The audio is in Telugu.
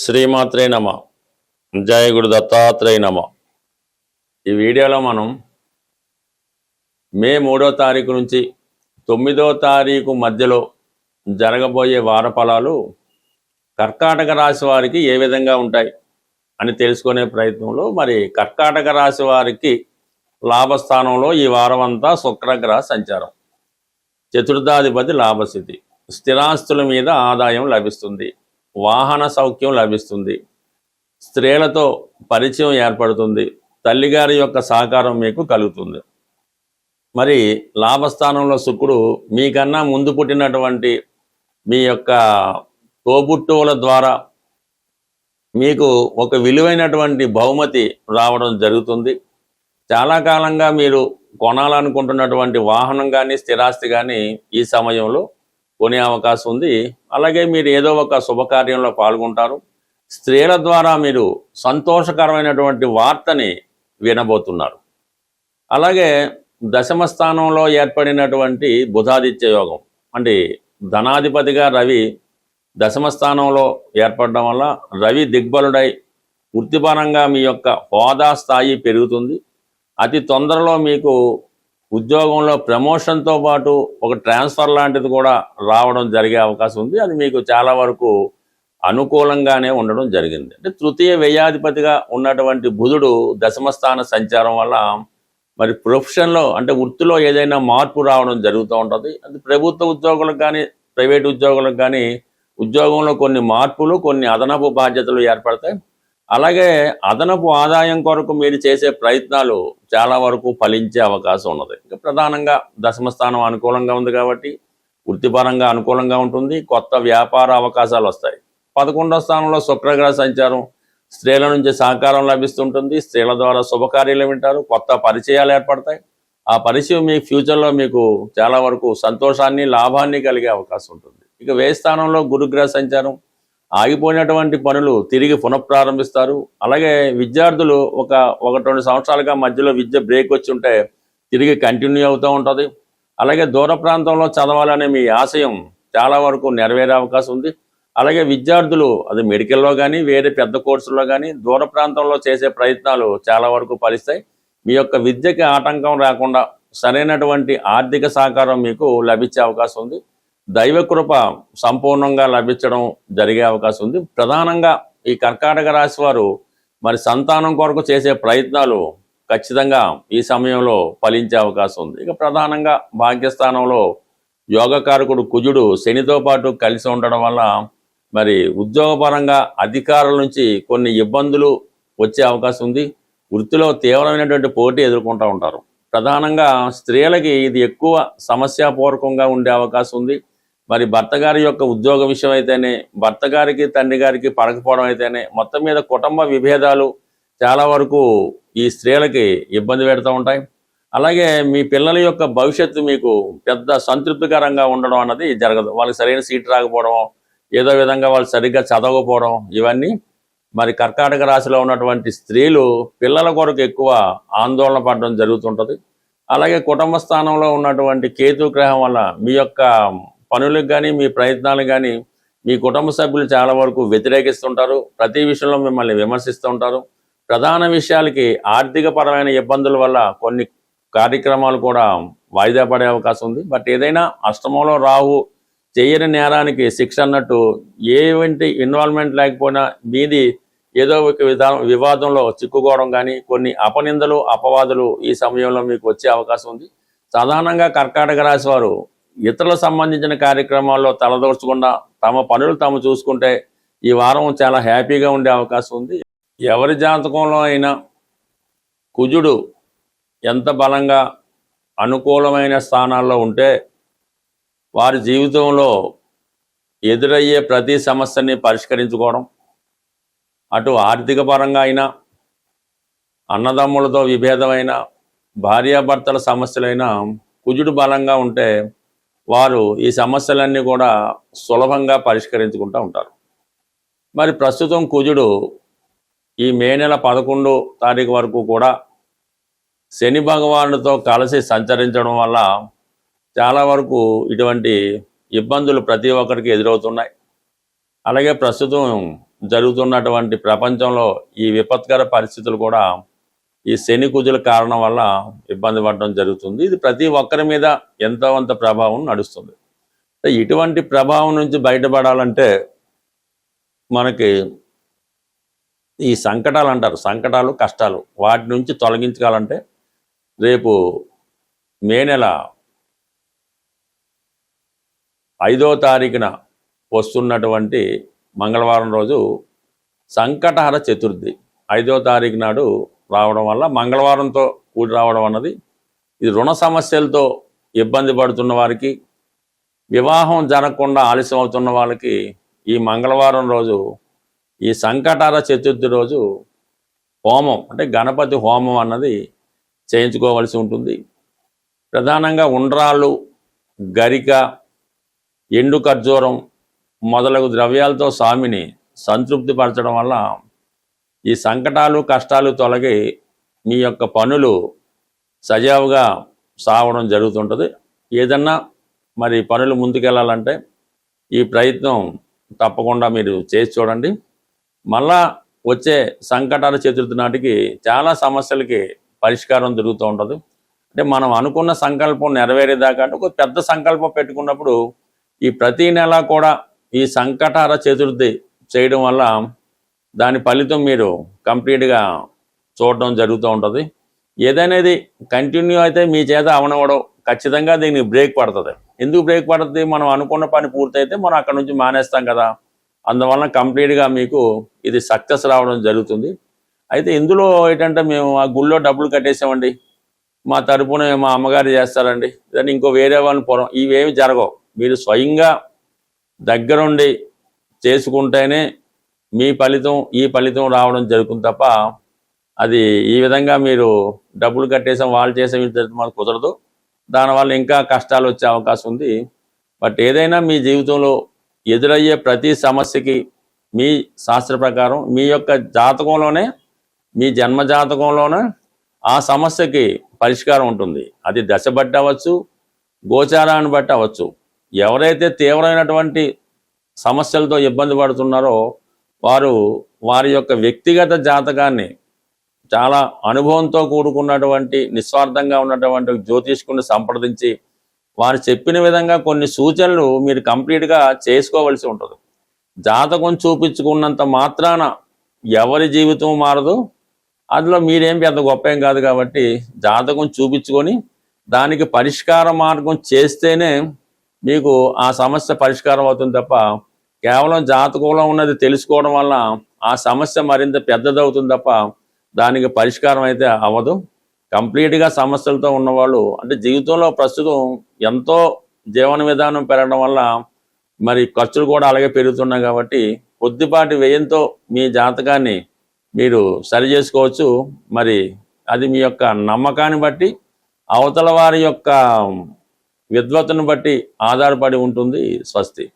శ్రీమాత్రే నమ. జయ గురు దత్తాత్రేయ నమ. ఈ వీడియోలో మనం మే 3వ తారీఖు నుంచి 9వ తారీఖు మధ్యలో జరగబోయే వార ఫలాలు కర్కాటక రాశి వారికి ఏ విధంగా ఉంటాయి అని తెలుసుకునే ప్రయత్నంలో మరి కర్కాటక రాశి వారికి లాభస్థానంలో ఈ వారం అంతా శుక్రగ్రహ సంచారం, చతుర్థాధిపతి లాభస్థితి, స్థిరాస్తుల మీద ఆదాయం లభిస్తుంది, వాహన సౌఖ్యం లభిస్తుంది, స్త్రీలతో పరిచయం ఏర్పడుతుంది, తల్లిగారి యొక్క సహకారం మీకు కలుగుతుంది. మరి లాభస్థానంలో శుక్రుడు మీకన్నా ముందు పుట్టినటువంటి మీ యొక్క తోబుట్టువుల ద్వారా మీకు ఒక విలువైనటువంటి బహుమతి రావడం జరుగుతుంది. చాలా కాలంగా మీరు కొనాలనుకుంటున్నటువంటి వాహనం కానీ స్థిరాస్తి కానీ ఈ సమయంలో కొనే అవకాశం ఉంది. అలాగే మీరు ఏదో ఒక శుభకార్యంలో పాల్గొంటారు. స్త్రీల ద్వారా మీరు సంతోషకరమైనటువంటి వార్తని వినబోతున్నారు. అలాగే దశమ స్థానంలో ఏర్పడినటువంటి బుధాదిత్య యోగం అంటే ధనాధిపతిగా రవి దశమ స్థానంలో ఏర్పడడం వల్ల రవి దిగ్బలుడై వృత్తిపరంగా మీ యొక్క హోదా స్థాయి పెరుగుతుంది. అతి తొందరలో మీకు ఉద్యోగంలో ప్రమోషన్తో పాటు ఒక ట్రాన్స్ఫర్ లాంటిది కూడా రావడం జరిగే అవకాశం ఉంది. అది మీకు చాలా వరకు అనుకూలంగానే ఉండడం జరిగింది. అంటే తృతీయ వ్యయాధిపతిగా ఉన్నటువంటి బుధుడు దశమస్థాన సంచారం వల్ల మరి ప్రొఫెషన్లో అంటే వృత్తిలో ఏదైనా మార్పు రావడం జరుగుతూ ఉంటుంది. అది ప్రభుత్వ ఉద్యోగులకు కానీ ప్రైవేట్ ఉద్యోగులకు కానీ ఉద్యోగంలో కొన్ని మార్పులు, కొన్ని అదనపు బాధ్యతలు ఏర్పడతాయి. అలాగే అదనపు ఆదాయం కొరకు మీరు చేసే ప్రయత్నాలు చాలా వరకు ఫలించే అవకాశం ఉన్నది. ఇంకా ప్రధానంగా దశమస్థానం అనుకూలంగా ఉంది కాబట్టి వృత్తిపరంగా అనుకూలంగా ఉంటుంది. కొత్త వ్యాపార అవకాశాలు వస్తాయి. 11వ స్థానంలో శుక్రగ్రహ సంచారం, స్త్రీల నుంచి సహకారం లభిస్తుంటుంది. స్త్రీల ద్వారా శుభకార్యాలు వింటారు, కొత్త పరిచయాలు ఏర్పడతాయి. ఆ పరిచయం మీ ఫ్యూచర్లో మీకు చాలా వరకు సంతోషాన్ని, లాభాన్ని కలిగే అవకాశం ఉంటుంది. ఇక వ్యయ స్థానంలో గురుగ్రహ సంచారం, ఆగిపోయినటువంటి పనులు తిరిగి పునఃప్రారంభిస్తారు. అలాగే విద్యార్థులు ఒక 1-2 సంవత్సరాలుగా మధ్యలో విద్య బ్రేక్ వచ్చి ఉంటే తిరిగి కంటిన్యూ అవుతూ ఉంటుంది. అలాగే దూర ప్రాంతంలో చదవాలనే మీ ఆశయం చాలా వరకు నెరవేరే అవకాశం ఉంది. అలాగే విద్యార్థులు అది మెడికల్లో కానీ వేరే పెద్ద కోర్సుల్లో కానీ దూర ప్రాంతంలో చేసే ప్రయత్నాలు చాలా వరకు ఫలిస్తాయి. మీ యొక్క విద్యకి ఆటంకం రాకుండా సరైనటువంటి ఆర్థిక సహకారం మీకు లభించే అవకాశం ఉంది. దైవకృప సంపూర్ణంగా లభించడం జరిగే అవకాశం ఉంది. ప్రధానంగా ఈ కర్కాటక రాశి వారు మరి సంతానం కొరకు చేసే ప్రయత్నాలు ఖచ్చితంగా ఈ సమయంలో ఫలించే అవకాశం ఉంది. ఇక ప్రధానంగా భాగ్యస్థానంలో యోగకారకుడు కుజుడు శనితో పాటు కలిసి ఉండడం వల్ల మరి ఉద్యోగపరంగా అధికారుల నుంచి కొన్ని ఇబ్బందులు వచ్చే అవకాశం ఉంది. వృత్తిలో తీవ్రమైనటువంటి పోటీ ఎదుర్కొంటూ ఉంటారు. ప్రధానంగా స్త్రీలకి ఇది ఎక్కువ సమస్యాపూర్వకంగా ఉండే అవకాశం ఉంది. మరి భర్త గారి యొక్క ఉద్యోగ విషయం అయితేనే, భర్త గారికి తండ్రి గారికి పడకపోవడం అయితేనే, మొత్తం మీద కుటుంబ విభేదాలు చాలా వరకు ఈ స్త్రీలకి ఇబ్బంది పెడుతూ ఉంటాయి. అలాగే మీ పిల్లల యొక్క భవిష్యత్తు మీకు పెద్ద సంతృప్తికరంగా ఉండడం అన్నది జరగదు. వాళ్ళకి సరైన సీట్ రాకపోవడం, ఏదో విధంగా వాళ్ళు సరిగ్గా చదవకపోవడం, ఇవన్నీ మరి కర్కాటక రాశిలో ఉన్నటువంటి స్త్రీలు పిల్లల కొరకు ఎక్కువ ఆందోళన పడడం జరుగుతుంటుంది. అలాగే కుటుంబ స్థానంలో ఉన్నటువంటి కేతు గ్రహం వల్ల మీ యొక్క పనులకు కానీ మీ ప్రయత్నాలకు కానీ మీ కుటుంబ సభ్యులు చాలా వరకు వ్యతిరేకిస్తుంటారు. ప్రతి విషయంలో మిమ్మల్ని విమర్శిస్తూ ఉంటారు. ప్రధాన విషయాలకి ఆర్థిక పరమైన ఇబ్బందుల వల్ల కొన్ని కార్యక్రమాలు కూడా వాయిదా పడే అవకాశం ఉంది. బట్ ఏదైనా అష్టమంలో రాహు చేయని నేరానికి శిక్ష అన్నట్టు ఏవంటి ఇన్వాల్వ్మెంట్ లేకపోయినా మీది ఏదో ఒక వివాదంలో చిక్కుకోవడం కానీ కొన్ని అపనిందలు అపవాదులు ఈ సమయంలో మీకు వచ్చే అవకాశం ఉంది. సాధారణంగా కర్కాటక రాశి వారు ఇతరులకు సంబంధించిన కార్యక్రమాల్లో తలదోర్చకుండా తమ పనులు తాము చూసుకుంటే ఈ వారం చాలా హ్యాపీగా ఉండే అవకాశం ఉంది. ఎవరి జాతకంలో అయినా కుజుడు ఎంత బలంగా అనుకూలమైన స్థానాల్లో ఉంటే వారి జీవితంలో ఎదురయ్యే ప్రతి సమస్యని పరిష్కరించుకోవడం, అటు ఆర్థిక పరంగా అయినా, అన్నదమ్ములతో విభేదమైన, భార్యాభర్తల సమస్యలైనా కుజుడు బలంగా ఉంటే వారు ఈ సమస్యలన్నీ కూడా సులభంగా పరిష్కరించుకుంటూ ఉంటారు. మరి ప్రస్తుతం కుజుడు ఈ మే నెల 11వ తారీఖు వరకు కూడా శని భగవానుడితో కలిసి సంచరించడం వల్ల చాలా వరకు ఇటువంటి ఇబ్బందులు ప్రతి ఒక్కరికి ఎదురవుతున్నాయి. అలాగే ప్రస్తుతం జరుగుతున్నటువంటి ప్రపంచంలో ఈ విపత్కర పరిస్థితులు కూడా ఈ శని కుజుల కారణం వల్ల ఇబ్బంది పడడం జరుగుతుంది. ఇది ప్రతి ఒక్కరి మీద ఎంతో కొంత ప్రభావం నడుస్తుంది. ఇటువంటి ప్రభావం నుంచి బయటపడాలంటే మనకి ఈ సంకటాలు అంటారు, సంకటాలు కష్టాలు, వాటి నుంచి తొలగించుకోవాలంటే రేపు మే నెల 5వ తారీఖున వస్తున్నటువంటి మంగళవారం రోజు సంకటహర చతుర్థి 5వ తారీఖు నాడు రావడం వల్ల మంగళవారంతో కూడి రావడం అన్నది ఇది రుణ సమస్యలతో ఇబ్బంది పడుతున్న వారికి, వివాహం జరగకుండా ఆలస్యం అవుతున్న వాళ్ళకి ఈ మంగళవారం రోజు ఈ సంకటహర చతుర్థి రోజు హోమం అంటే గణపతి హోమం అన్నది చేయించుకోవాల్సి ఉంటుంది. ప్రధానంగా ఉండ్రాళ్ళు, గరిక, ఎండు ఖర్జూరం మొదలగు ద్రవ్యాలతో స్వామిని సంతృప్తి పరచడం వల్ల ఈ సంకటాలు కష్టాలు తొలగి మీ యొక్క పనులు సజావుగా సాగడం జరుగుతుంటుంది. ఏదన్నా మరి పనులు ముందుకెళ్ళాలంటే ఈ ప్రయత్నం తప్పకుండా మీరు చేసి చూడండి. మళ్ళా వచ్చే సంకటాల చతుర్థి నాటికి చాలా సమస్యలకి పరిష్కారం దొరుకుతూ ఉంటుంది. అంటే మనం అనుకున్న సంకల్పం నెరవేరేదాకా అంటే ఒక పెద్ద సంకల్పం పెట్టుకున్నప్పుడు ఈ ప్రతి నెల కూడా ఈ సంకటహర చతుర్థి చేయడం వల్ల దాని ఫలితం మీరు కంప్లీట్గా చూడడం జరుగుతూ ఉంటుంది. ఏదనేది కంటిన్యూ అయితే మీ చేత అవనవడం ఖచ్చితంగా దీనికి బ్రేక్ పడుతుంది. ఎందుకు బ్రేక్ పడుతుంది? మనం అనుకున్న పని పూర్తయితే మనం అక్కడ నుంచి మానేస్తాం కదా, అందువలన కంప్లీట్గా మీకు ఇది సక్సెస్ రావడం జరుగుతుంది. అయితే ఇందులో ఏంటంటే మేము ఆ గుళ్ళో డబ్బులు కట్టేసామండి, మా తరపున మా అమ్మగారు చేస్తారండి, దాన్ని ఇంకో వేరే వాళ్ళని పొరం, ఇవేమి జరగవు. మీరు స్వయంగా దగ్గరుండి చేసుకుంటేనే మీ ఫలితం ఈ ఫలితం రావడం జరుగుతుంది తప్ప అది ఈ విధంగా మీరు డబ్బులు కట్టేసాం వాళ్ళు చేసే మనకు కుదరదు. దానివల్ల ఇంకా కష్టాలు వచ్చే అవకాశం ఉంది. బట్ ఏదైనా మీ జీవితంలో ఎదురయ్యే ప్రతి సమస్యకి మీ శాస్త్ర ప్రకారం మీ యొక్క జాతకంలోనే, మీ జన్మ జాతకంలోనే ఆ సమస్యకి పరిష్కారం ఉంటుంది. అది దశ బట్టి అవ్వచ్చు, గోచారాన్ని బట్టి అవ్వచ్చు. ఎవరైతే తీవ్రమైనటువంటి సమస్యలతో ఇబ్బంది పడుతున్నారో వారు వారి యొక్క వ్యక్తిగత జాతకాన్ని చాలా అనుభవంతో కూడుకున్నటువంటి నిస్వార్థంగా ఉన్నటువంటి జ్యోతిష్కుని సంప్రదించి వారు చెప్పిన విధంగా కొన్ని సూచనలు మీరు కంప్లీట్గా చేసుకోవలసి ఉంటుంది. జాతకం చూపించుకున్నంత మాత్రాన ఎవరి జీవితం మారదు, అందులో మీరేం పెద్ద గొప్ప ఏం కాదు. కాబట్టి జాతకం చూపించుకొని దానికి పరిష్కార మార్గం చేస్తేనే మీకు ఆ సమస్య పరిష్కారం అవుతుంది తప్ప కేవలం జాతకంలో ఉన్నది తెలుసుకోవడం వల్ల ఆ సమస్య మరింత పెద్దదవుతుంది తప్ప దానికి పరిష్కారం అయితే అవ్వదు. కంప్లీట్గా సమస్యలతో ఉన్నవాళ్ళు అంటే జీవితంలో ప్రస్తుతం ఎంతో జీవన విధానం పెరగడం వల్ల మరి ఖర్చులు కూడా అలాగే పెరుగుతున్నాయి. కాబట్టి కొద్దిపాటి వ్యయంతో మీ జాతకాన్ని మీరు సరి చేసుకోవచ్చు. మరి అది మీ యొక్క నమ్మకాన్ని బట్టి, అవతల వారి యొక్క విద్వత్తును బట్టి ఆధారపడి ఉంటుంది. స్వస్తి.